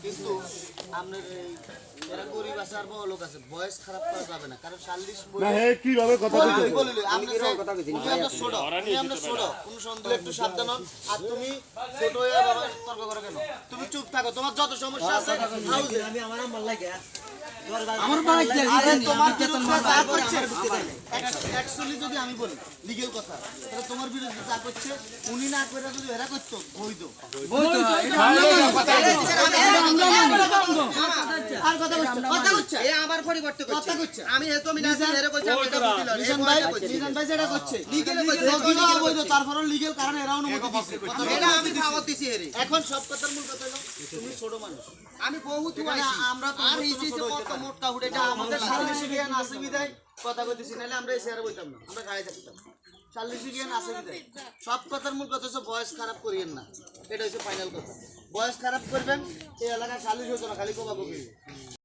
কিন্তু আপনার এরা গরিব আছে আর বড় লোক আছে, বয়স খারাপ করা যাবে না, কারণ 40 না হে কিভাবে কথা বলছো? ছোট কোন সন্দেহ, একটু সাবধান হন। আর তুমি ছোট হয়ে বাবা তর্ক করো কেন? তুমি চুপ থাকো, তোমার যত সমস্যা আছে হাউজে আমি আমার আম্মার লাগে আমার বাড়ি আরে তোমার বিরুদ্ধে যা করছে অ্যাকচুয়ালি যদি আমি বলি লিগ্যাল কথা, তাহলে তোমার বিরুদ্ধে যা করছে উনি না করে যদি এরা করতো বৈধ আর কথা হচ্ছে এ আমার পরিবর্তে কথা হচ্ছে আমি এত মিনাসি এর কইছে আমি এটা বুঝিল নিজান ভাই যেটা করছে লিগ্যাল বৈধ, তারপরও লিগ্যাল কারণ এরা অনুমতি দিছে, এটা আমি দাওয়াত দিছি এরে। এখন সব কথার মূল কথা হলো তুমি ছোট মানুষ, আমি বহুত আইছি, আমরা তো আর এইছি যে কত মোটকা উঠে এটা আমাদের সালিশি জ্ঞান আছে বিদায় কথা কইতেছি, নাহলে আমরা এই শেয়ারে বইতাম না, আমরা গাড়ি থাকতাম। সালিশি জ্ঞান আছে বিদায় সব কথার মূল কথা হচ্ছে বয়স খারাপ করিয়েন না, এটা হচ্ছে ফাইনাল কথা। বয়স খারাপ করবেন এই এলাকায় সালিশ হতো না, খালি কোবা কবি